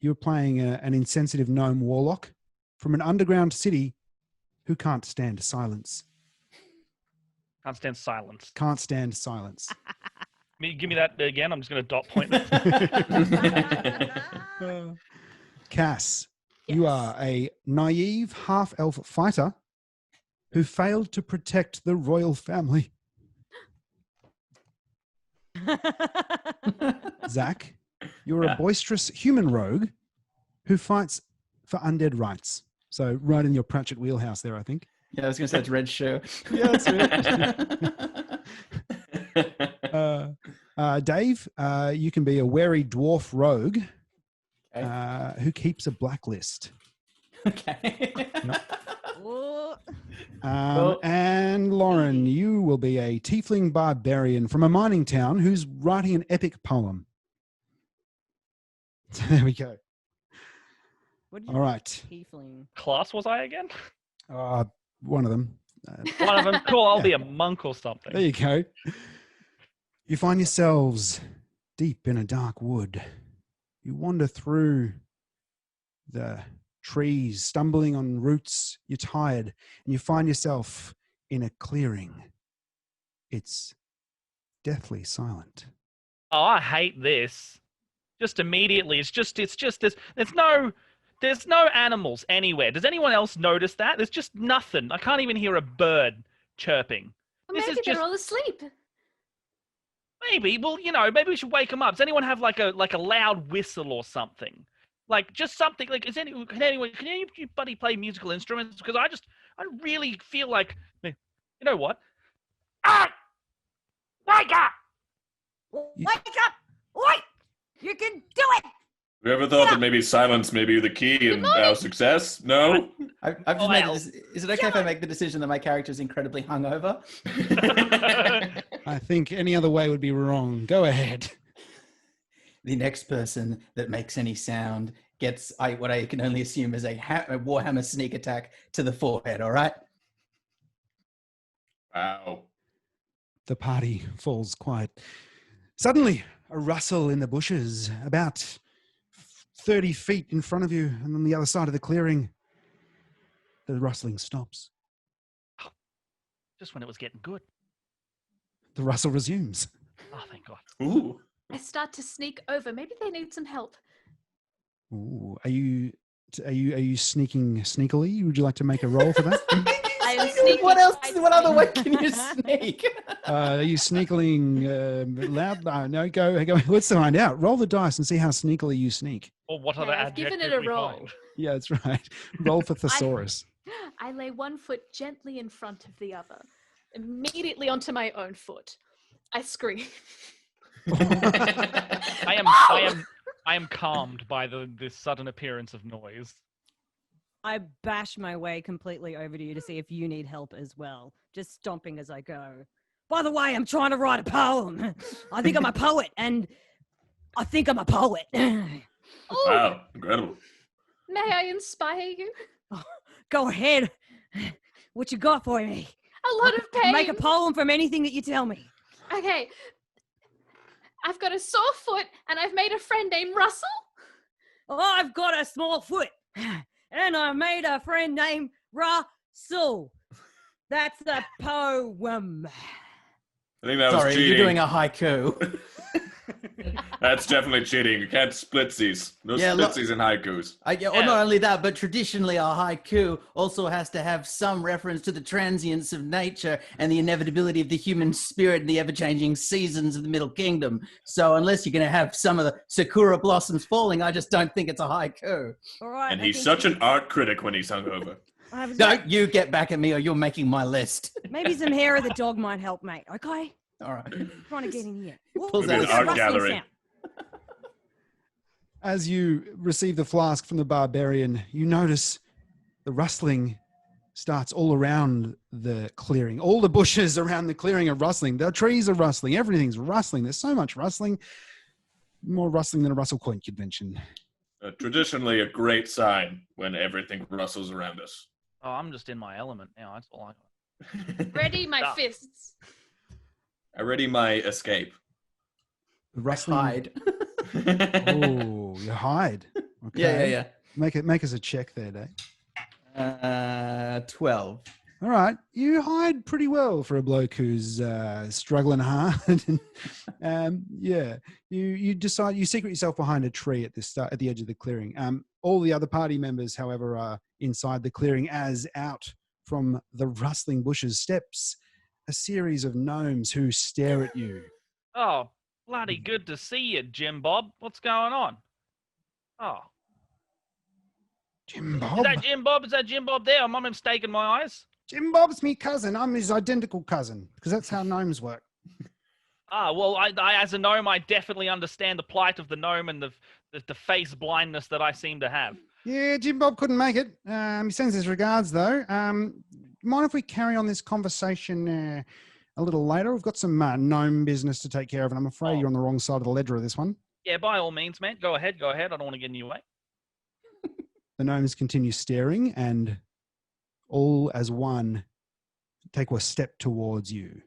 You're playing an insensitive gnome warlock from an underground city who can't stand silence. Can't stand silence. Can't stand silence. Give me that again. I'm just going to dot point. Cass, Yes. You are a naive half-elf fighter who failed to protect the royal family. Zach, you're a boisterous human rogue who fights for undead rights. So right in your Pratchett wheelhouse there, I think. Yeah, I was going to say it's Red Shoe. Yeah, that's it. Dave, you can be a wary dwarf rogue who keeps a blacklist. Okay. And Lauren, you will be a tiefling barbarian from a mining town who's writing an epic poem. So there we go. All right. Tiefling. Class was I again? One of them. One of them. Cool. I'll be a monk or something. There you go. You find yourselves deep in a dark wood. You wander through the trees, stumbling on roots. You're tired, and you find yourself in a clearing. It's deathly silent. Oh, I hate this. Just immediately, it's just this. There's no animals anywhere. Does anyone else notice that? There's just nothing. I can't even hear a bird chirping. Well, This maybe is they're just all asleep. maybe. Well, maybe we should wake them up. Does anyone have like a loud whistle or something? Like just something. Like can any of you buddy play musical instruments? Because I really feel like, you know what? Ah! Wake up! Wake up! Wait! You can do it! Have you ever thought that maybe silence may be the key in our success? No? I've just made is it okay if I make the decision that my character is incredibly hungover? I think any other way would be wrong. Go ahead. The next person that makes any sound gets what I can only assume is a Warhammer sneak attack to the forehead, all right? Wow. The party falls quiet. Suddenly, a rustle in the bushes, about 30 feet in front of you, and on the other side of the clearing, the rustling stops. Just when it was getting good. The rustle resumes. Oh, thank God. Ooh. I start to sneak over. Maybe they need some help. Ooh, are you sneaking sneakily? Would you like to make a roll for that? I am sneaking. What else? What other way can you sneak? Are you sneakling loud? No, go. Let's find out. Roll the dice and see how sneakily you sneak. Or what other Okay, I've given adjective it a we roll. find. Yeah, that's right. Roll for thesaurus. I lay one foot gently in front of the other, immediately onto my own foot. I scream. I am calmed by this sudden appearance of noise. I bash my way completely over to you to see if you need help as well, just stomping as I go. By the way, I'm trying to write a poem. I think I'm a poet, and I think I'm a poet. Oh, Wow, incredible. may I inspire you? Go ahead. What you got for me? A lot of pain. Make a poem from anything that you tell me. Okay. I've got a sore foot, and I've made a friend named Russell. I've got a small foot, and I made a friend named Russell. That's a poem. I think that was Sorry, cheating. you're doing a haiku. That's definitely cheating. You can't splitsies. No Yeah, splitsies in haikus. Or not only that, but traditionally a haiku also has to have some reference to the transience of nature and the inevitability of the human spirit and the ever-changing seasons of the Middle Kingdom. So unless you're going to have some of the sakura blossoms falling, I just don't think it's a haiku. All right. And he's such an art critic when he's hungover. Don't you get back at me or you're making my list. Maybe some hair of the dog might help, mate. Okay? All right. I'm trying to get in here. Pulls Maybe out an a art rustling gallery. sound. As you receive the flask from the barbarian, you notice the rustling starts all around the clearing. All the bushes around the clearing are rustling. The trees are rustling. Everything's rustling. There's so much rustling. More rustling than a Russell Coin convention. Traditionally a great sign when everything rustles around us. Oh, I'm just in my element now. That's all I got. Ready my Stop. fists. I ready my escape. The rustling. Hide. Oh, you hide. Okay. Yeah. Make us a check there, Dave. 12. All right, you hide pretty well for a bloke who's struggling hard. Yeah, you decide you secret yourself behind a tree at the edge of the clearing. All the other party members, however, are inside the clearing. As out from the rustling bushes steps a series of gnomes who stare at you. Oh, bloody good to see you, Jim Bob. What's going on? Oh, Jim is Bob. that Jim Bob? Is that Jim Bob there? Am I mistaken my eyes? Jim Bob's me cousin. I'm his identical cousin because that's how gnomes work. Ah, well, I as a gnome, I definitely understand the plight of the gnome and the face blindness that I seem to have. Yeah, Jim Bob couldn't make it. He sends his regards, though. Mind if we carry on this conversation a little later? We've got some gnome business to take care of, and I'm afraid you're on the wrong side of the ledger of this one. Yeah, by all means, man. Go ahead. I don't want to get in your way. The gnomes continue staring, and all as one take a step towards you.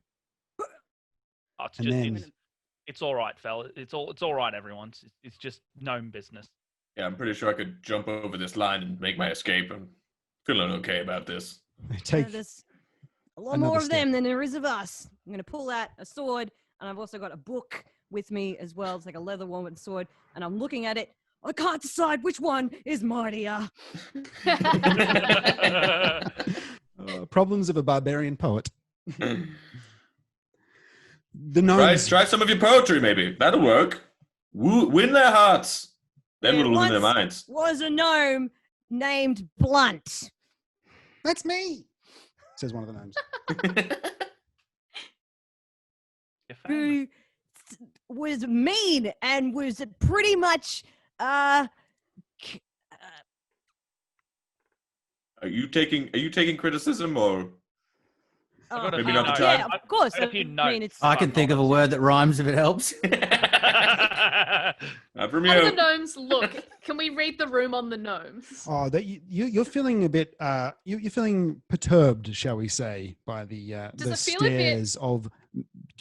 Oh, And then- it's all right, fella. It's all right, everyone. It's just gnome business. Yeah, I'm pretty sure I could jump over this line and make my escape. I'm feeling okay about this. Take There's a lot another more of step. them than there is of us. I'm going to pull out a sword, and I've also got a book with me as well. It's like a leather woven sword, and I'm looking at it. I can't decide which one is mightier. Problems of a barbarian poet. The gnomes. Try some of your poetry, maybe. That'll work. Win their hearts. Then There we'll win their once minds. was a gnome named Blunt. That's me, says one of the gnomes. You're famous. Who was mean and was pretty much Are you taking criticism or? I got a Maybe few not the notes. time. Yeah, of course. I got a few I mean, notes. it's I can think of a word that rhymes if it helps. Not from How do you. the gnomes look? Can we read the room on the gnomes? Oh, that you're feeling a bit. You're feeling perturbed, shall we say, by the Does the it feel a bit- stares of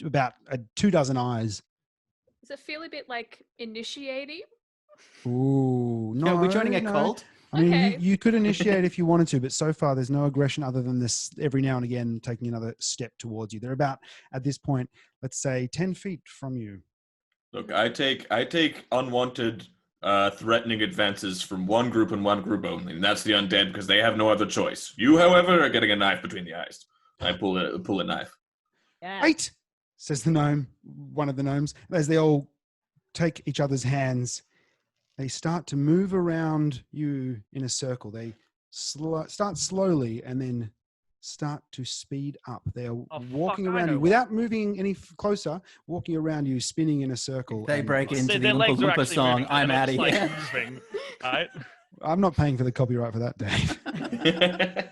about 24 eyes. Does it feel a bit like initiating? Ooh, no. Are we joining a no. cult? I mean, Okay. you could initiate if you wanted to, but so far there's no aggression other than this every now and again taking another step towards you. They're about, at this point, let's say 10 feet from you. Look, I take unwanted, threatening advances from one group and one group only, and that's the undead because they have no other choice. You, however, are getting a knife between the eyes. I pull a knife. yeah. Wait, says the gnome, one of the gnomes, as they all take each other's hands. They start to move around you in a circle. They start slowly and then start to speed up. They are walking fuck, I around know you what- without moving any closer, walking around you, spinning in a circle. They and- break into Their the Oompa legs are Loompa actually song, moving, I'm they're not out of just, here. like, moving, right? I'm not paying for the copyright for that, Dave.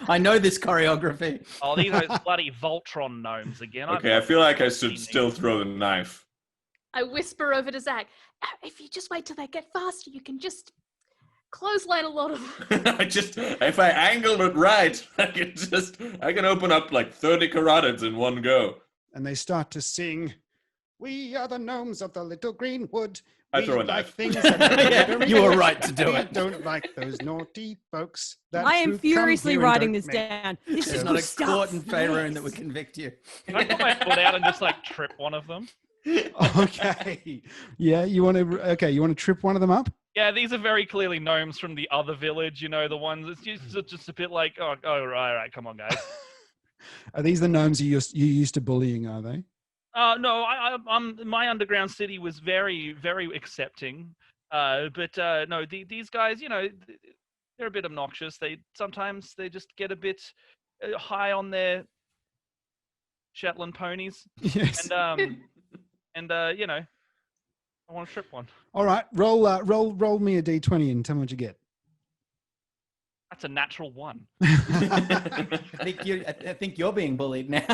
I know this choreography. Oh, these are bloody Voltron gnomes again. Okay, I feel like I should still throw the knife. I whisper over to Zach, if you just wait till they get faster, you can just clothesline a lot of them. If I angled it right, I can open up like 30 carotids in one go. And they start to sing, "We are the gnomes of the little green wood. I We throw a like knife." things that are Yeah, very you were good. right to do We it. don't like those naughty folks. That I am who come furiously here and writing don't this make-" down. This There's is not good a stuff. court in Faerun that Yes. would convict you. Can I put my foot out and just like trip one of them? Okay. Yeah, you want to trip one of them up? Yeah, these are very clearly gnomes from the other village. You know, the ones it's just a bit like, oh, right, come on, guys. Are these the gnomes you used to bullying, are they? No, my underground city was very, very accepting. But no, these guys, you know, they're a bit obnoxious. Sometimes they just get a bit high on their Shetland ponies, Yes. and you know, I want to trip one. All right, roll me a d20 and tell me what you get. That's a natural one. I think you're being bullied now.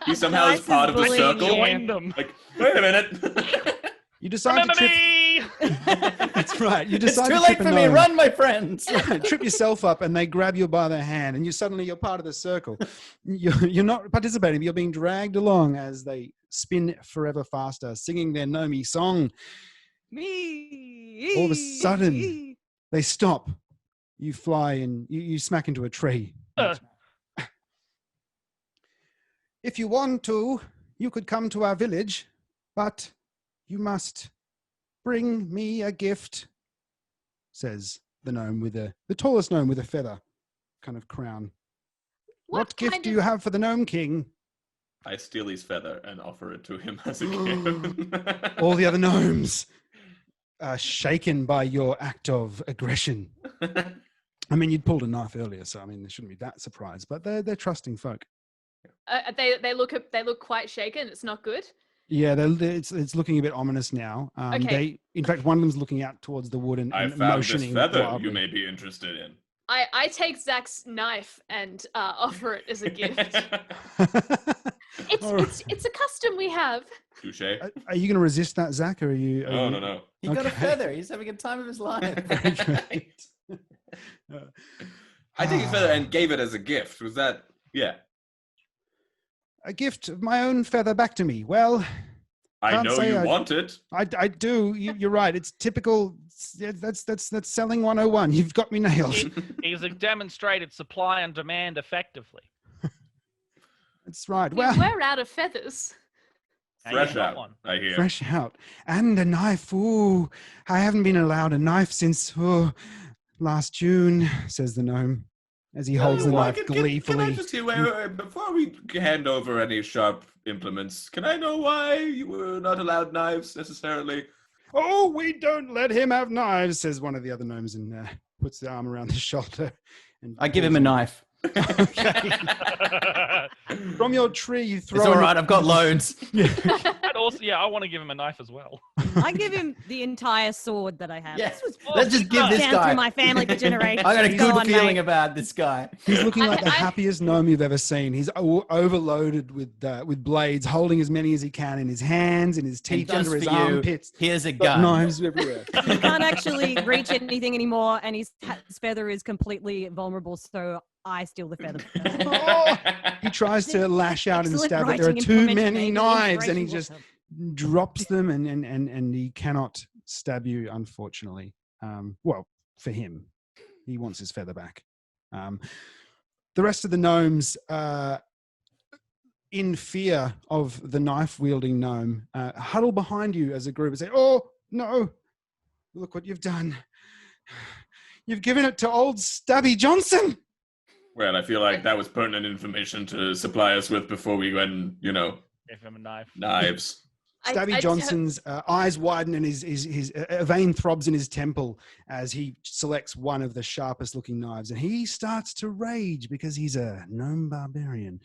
He somehow is Nice part of the bullying circle. you. Join them. Like, wait a minute. You decide Remember to trip. me? That's right. You It's decide too to late trip a for me. gnome. Run, my friends. Trip yourself up, and they grab you by the hand, and you're part of the circle. You're not participating, but you're being dragged along as they spin forever faster, singing their gnomey song. Me. All of a sudden, they stop. You fly and you smack into a tree. If you want to, you could come to our village, but you must bring me a gift, says the gnome the tallest gnome with a feather kind of crown. What gift kind do of- you have for the gnome king? I steal his feather and offer it to him as a gift. All the other gnomes are shaken by your act of aggression. I mean, you'd pulled a knife earlier, so I mean, they shouldn't be that surprised. But they're trusting folk. They look quite shaken. It's not good. Yeah, it's looking a bit ominous now. Okay. In fact, one of them's looking out towards the wood and I found this motioning feather wildly. you may be interested in. I take Zach's knife and offer it as a gift. All right. It's a custom we have. Touche. Are you going to resist that, Zach, or are you? No. He got a Okay. feather. He's having a time of his life. Very great. I took his feather and gave it as a gift. Was that? Yeah. A gift of my own feather back to me. Well, I Can't know say you I- want it. I do. You're right. It's typical. That's selling 101. You've got me nailed. He's demonstrated supply and demand effectively. That's right. We Well, were out of feathers. Now Fresh you've got out, one. I hear. fresh out. And a knife. Ooh, I haven't been allowed a knife since last June, says the gnome, as he holds the knife gleefully. Can I just hear, wait, before we hand over any sharp implements, can I know why you were not allowed knives necessarily? Oh, we don't let him have knives, says one of the other gnomes, and puts the arm around his shoulder. And I give him a pulls knife. Okay. From your tree, you throw. It's all right. I've got loads. Yeah. And also, yeah, I want to give him a knife as well. I give him the entire sword that I have. Yeah. This was Let's just give this down guy. through my family for generations. I got a Go good on, feeling mate. about this guy. He's looking like the I- happiest gnome you've ever seen. He's overloaded with blades, holding as many as he can in his hands, in his teeth, just under his for you, armpits. Here's a Got gun. knives everywhere. He can't actually reach anything anymore, and his feather is completely vulnerable, so I steal the feather. Oh, he tries to lash out and Excellent stab, but there are writing too implemented, many maybe knives, and he inspiration just will drops them, and he cannot stab you, unfortunately. Well, for him, he wants his feather back. The rest of the gnomes, in fear of the knife-wielding gnome, huddle behind you as a group and say, "Oh, no, look what you've done. You've given it to old Stubby Johnson." Well, I feel like that was pertinent information to supply us with before we went, Give him a knife. knives. Stubby Johnson's eyes widen and his a vein throbs in his temple as he selects one of the sharpest looking knives, and he starts to rage because he's a gnome barbarian.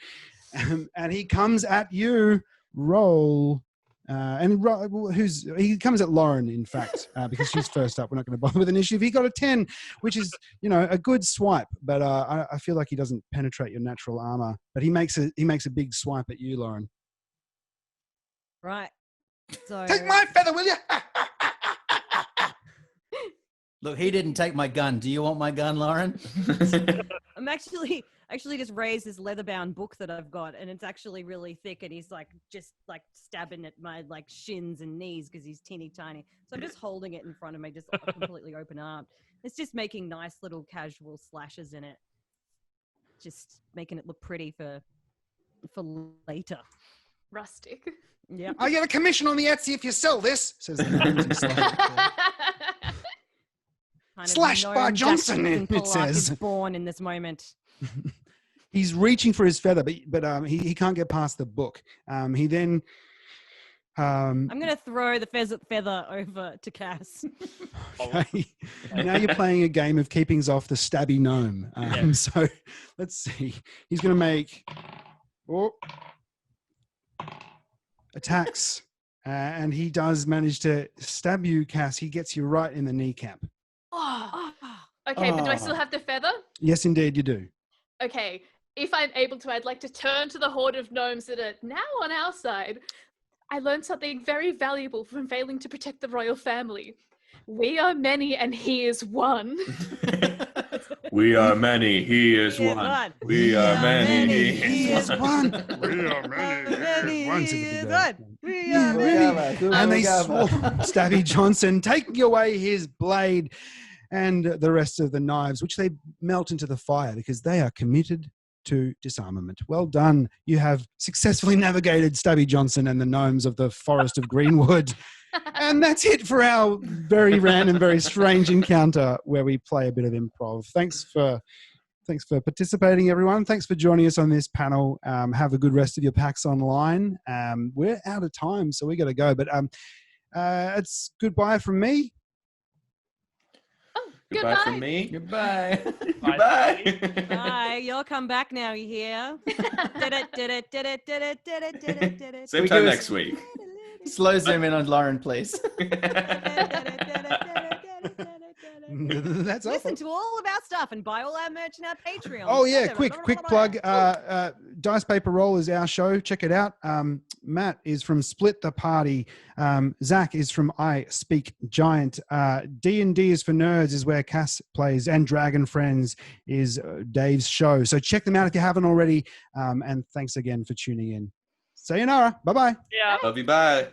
And he comes at you. Roll. He comes at Lauren, in fact, because she's first up. We're not going to bother with an issue. He got a 10, which is, a good swipe, but I feel like he doesn't penetrate your natural armor. But he makes a big swipe at you, Lauren. Right. So Take my feather, will you? Look, he didn't take my gun. Do you want my gun, Lauren? I'm actually just raised this leather-bound book that I've got, and it's actually really thick, and he's just stabbing at my shins and knees because he's teeny tiny. So I'm just holding it in front of me, just completely open armed. It's just making nice little casual slashes in it, just making it look pretty for later. Rustic. Yeah. I get a commission on the Etsy if you sell this, says the gnome as he slides it there. Kind of Slashed by gnome Johnson, Jackson it Pollock says. is born in this moment. He's reaching for his feather, but he can't get past the book. He then I'm going to throw the feather over to Cass. okay. Now you're playing a game of keepings off the stabby gnome. So let's see. He's going to make attacks, and he does manage to stab you, Cass. He gets you right in the kneecap. Oh. Okay, but do I still have the feather? Yes, indeed, you do. Okay, if I'm able to, I'd like to turn to the horde of gnomes that are now on our side. I learned something very valuable from failing to protect the royal family. We are many and he is one. We are many, he is one. We are many, he is one. We are many. We are many. And they swore, Stabby Johnson, taking away his blade and the rest of the knives, which they melt into the fire because they are committed to disarmament. Well done. You have successfully navigated Stubby Johnson and the gnomes of the Forest of Greenwood. And that's it for our very random, very strange encounter where we play a bit of improv. Thanks for participating, everyone. Thanks for joining us on this panel. Have a good rest of your PAX online. We're out of time, so we got to go. But it's goodbye from me. Goodbye from me. Goodbye. Goodbye. Bye. You'll come back now, you hear? Same time next week. Slow zoom in on Lauren, please. That's Listen awful. to all of our stuff and buy all our merch on our Patreon. Oh yeah, quick plug. Dice Paper Roll is our show. Check it out. Matt is from Split the Party. Zach is from I Speak Giant. D&D is for Nerds is where Cass plays, and Dragon Friends is Dave's show. So check them out if you haven't already. And thanks again for tuning in. Sayonara. Bye-bye. Yeah. Love you, bye.